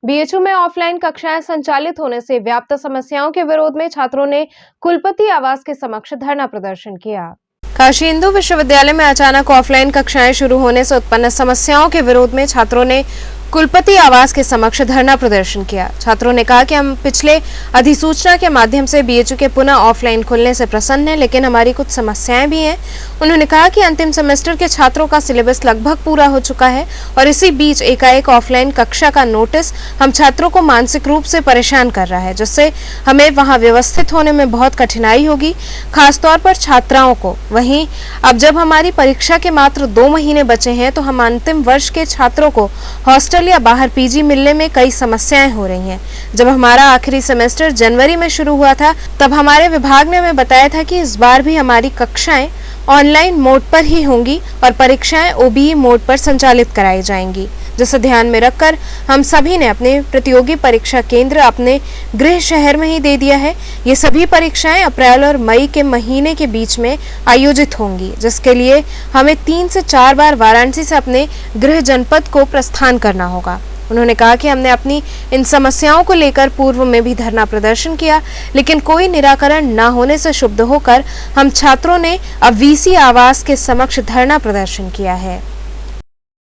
BHU में offline कक्षाएं संचालित होने से व्याप्त समस्याओं के विरोध में छात्रों ने कुलपति आवास के समक्ष धरना प्रदर्शन किया। काशी हिंदू विश्वविद्यालय में अचानक ऑफलाइन कक्षाएं शुरू होने से उत्पन्न समस्याओं के विरोध में छात्रों ने कुलपति आवास के समक्ष धरना प्रदर्शन किया। छात्रों ने कहा कि हम पिछले अधिसूचना के माध्यम से बीएचयू के पुनः ऑफलाइन खुलने से प्रसन्न हैं, लेकिन हमारी कुछ समस्याएं भी हैं। उन्होंने कहा कि अंतिम सेमेस्टर के छात्रों का सिलेबस लगभग पूरा हो चुका है और इसी बीच एकाएक ऑफलाइन कक्षा का नोटिस हम छात्रों को मानसिक रूप से परेशान कर रहा है, जिससे हमें वहां व्यवस्थित होने में बहुत कठिनाई होगी, खासतौर पर छात्राओं को। वहीं अब जब हमारी परीक्षा के मात्र 2 महीने बचे हैं तो हम अंतिम वर्ष के छात्रों को हॉस्टल या बाहर पीजी मिलने में कई समस्याएं हो रही हैं। जब हमारा आखिरी सेमेस्टर जनवरी में शुरू हुआ था तब हमारे विभाग ने हमें बताया था कि इस बार भी हमारी कक्षाएं ऑनलाइन मोड पर ही होंगी और परीक्षाएं ओबीई मोड पर संचालित कराई जाएंगी, जिसे ध्यान में रखकर हम सभी ने अपने प्रतियोगी परीक्षा केंद्र अपने गृह शहर में ही दे दिया है। ये सभी परीक्षाएं अप्रैल और मई के महीने के बीच में आयोजित होंगी, जिसके लिए हमें 3 से 4 बार वाराणसी से अपने गृह जनपद को प्रस्थान करना होगा। उन्होंने कहा कि हमने अपनी इन समस्याओं को लेकर पूर्व में भी धरना प्रदर्शन किया, लेकिन कोई निराकरण न होने से क्षुब्ध होकर हम छात्रों ने अब वीसी आवास के समक्ष धरना प्रदर्शन किया है।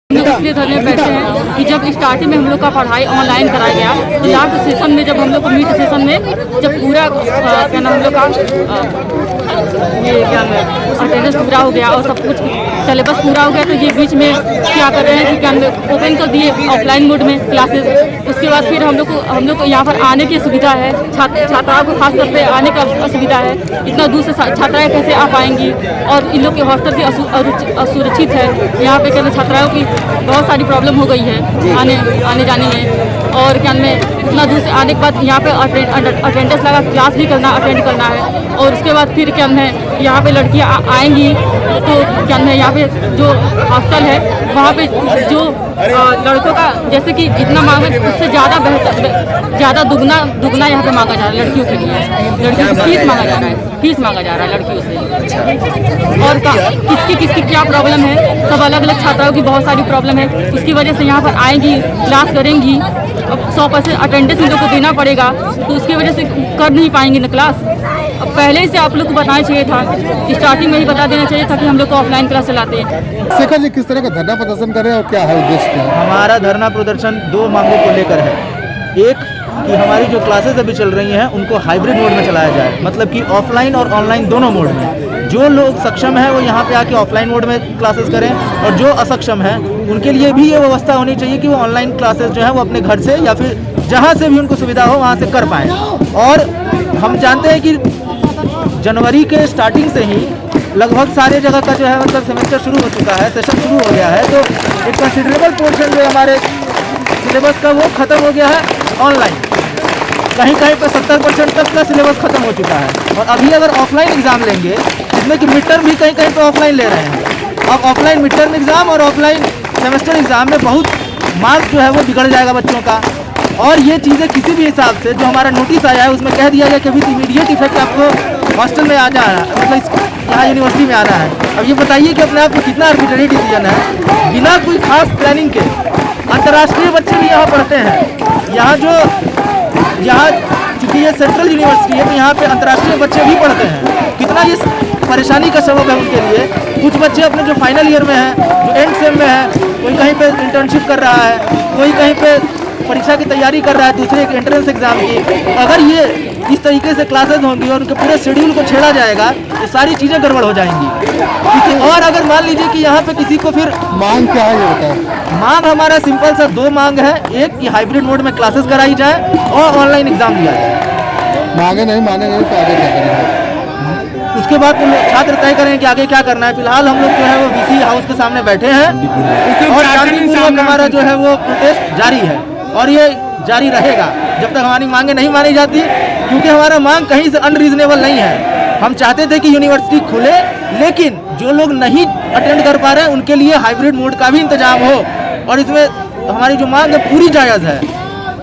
इसलिए धरने बैठे हैं कि जब स्टार्टिंग में हम लोग का पढ़ाई ऑनलाइन कराया गया, तो लास्ट सेशन में जब हम लोग को मीट सेशन में जब पूरा क्या नाम हम लोग का ये क्या अटेंडेंस पूरा हो गया और सब कुछ सिलेबस पूरा हो गया, तो ये बीच में क्या कर रहे हैं कि क्या ओपन कर दिए ऑफलाइन मोड में क्लासेस। उसके बाद फिर हम लोग को यहाँ पर आने की सुविधा है, छात्राओं को खास तौर पे आने का असुविधा है। इतना दूर से छात्राएं कैसे आ पाएंगी और इन लोग के हॉस्टल भी असुरक्षित है। यहाँ पे क्या छात्राओं की बहुत सारी प्रॉब्लम हो गई है आने जाने में। और क्या में इतना दूर से आने के बाद यहाँ पे अटेंडेंस लगा क्लास भी अटेंड करना है। और उसके बाद फिर क्या है यहाँ पे लड़कियाँ आएंगी तो क्या है यहाँ पे जो हॉस्टल है वहाँ पे जो लड़कों का जैसे कि जितना मांगा उससे ज़्यादा बेहतर ज़्यादा दुगना यहाँ पे मांगा जा रहा है लड़कियों के लिए। लड़कियों को फीस मांगा जा रहा है लड़कियों से। और किसकी क्या प्रॉब्लम है, सब अलग अलग छात्राओं की बहुत सारी प्रॉब्लम है। उसकी वजह से यहाँ पर आएंगी, क्लास करेंगी, अब 100% अटेंडेंस इन लोग को देना पड़ेगा, तो उसकी वजह से कर नहीं पाएंगी ना क्लास। अब पहले से आप लोग को बताना चाहिए था, स्टार्टिंग में ही बता देना चाहिए था कि हम लोग को ऑफलाइन क्लास चलाते हैं। शेखर जी, किस तरह का धरना प्रदर्शन कर रहे हैं और क्या है उद्देश्य? हमारा धरना प्रदर्शन 2 मांगों को लेकर है। एक कि हमारी जो क्लासेस अभी चल रही हैं उनको हाइब्रिड मोड में चलाया जाए, मतलब कि ऑफलाइन और ऑनलाइन दोनों मोड में। जो लोग सक्षम हैं वो यहाँ पे आके ऑफलाइन मोड में क्लासेस करें और जो असक्षम हैं उनके लिए भी ये व्यवस्था होनी चाहिए कि वो ऑनलाइन क्लासेस जो है वो अपने घर से या फिर जहाँ से भी उनको सुविधा हो वहाँ से कर पाएँ। और हम जानते हैं कि जनवरी के स्टार्टिंग से ही लगभग सारे जगह का जो है मतलब सेमेस्टर शुरू हो चुका है, सेशन शुरू हो गया है, तो एक कंसिडरेबल पोर्शन जो हमारे सिलेबस का वो ख़त्म हो गया है ऑनलाइन। कहीं पर 70% तक का सिलेबस ख़त्म हो चुका है। और अभी अगर ऑफलाइन एग्ज़ाम लेंगे जिसमें कि मिड टर्म भी कहीं पे ऑफलाइन ले रहे हैं, अब ऑफलाइन मिड टर्म एग्ज़ाम और ऑफलाइन सेमेस्टर एग्ज़ाम में बहुत मार्क्स जो है वो बिगड़ जाएगा बच्चों का। और ये चीज़ें किसी भी हिसाब से जो हमारा नोटिस आया है उसमें कह दिया गया कि विद इमीडिएट इफेक्ट आपको हॉस्टल में आ जाना है, मतलब यहाँ यूनिवर्सिटी में आना है। अब ये बताइए कि अपने आप को कितना आर्बिट्रेरी डिसीजन है, बिना कोई खास प्लानिंग के। अंतर्राष्ट्रीय बच्चे भी यहाँ पढ़ते हैं, यहाँ चूँकि ये सेंट्रल यूनिवर्सिटी है तो यहाँ पे अंतर्राष्ट्रीय बच्चे भी पढ़ते हैं। कितना ये परेशानी का सबब है उनके लिए। कुछ बच्चे अपने जो फाइनल ईयर में हैं, जो एंड सेम में है, कोई कहीं पे इंटर्नशिप कर रहा है, कोई कहीं पे परीक्षा की तैयारी कर रहा है, दूसरे एक एंट्रेंस एग्जाम की। अगर ये इस तरीके से क्लासेस होंगी और उनके पूरे शेड्यूल को छेड़ा जाएगा तो सारी चीज़ें गड़बड़ हो जाएंगी। और अगर मान लीजिए कि यहाँ पे किसी को फिर मांग क्या है ये बताएं। मांग हमारा सिंपल सा 2 मांग है। एक कि हाइब्रिड मोड में क्लासेस कराई जाए और ऑनलाइन एग्जाम लिया जाए। मांगे नहीं मानेंगे तो आगे क्या करेंगे? उसके बाद छात्र तय करें कि आगे क्या करना है। फिलहाल हम लोग जो है वो वीसी हाउस के सामने बैठे हैं और शांतिपूर्वक हमारा जो है वो प्रोटेस्ट जारी है और ये जारी रहेगा जब तक हमारी मांगे नहीं मानी जाती, क्योंकि हमारा मांग कहीं से अनरीजनेबल नहीं है। हम चाहते थे कि यूनिवर्सिटी खुले, लेकिन जो लोग नहीं अटेंड कर पा रहे हैं उनके लिए हाइब्रिड मोड का भी इंतजाम हो और इसमें हमारी जो मांग है पूरी जायज़ है।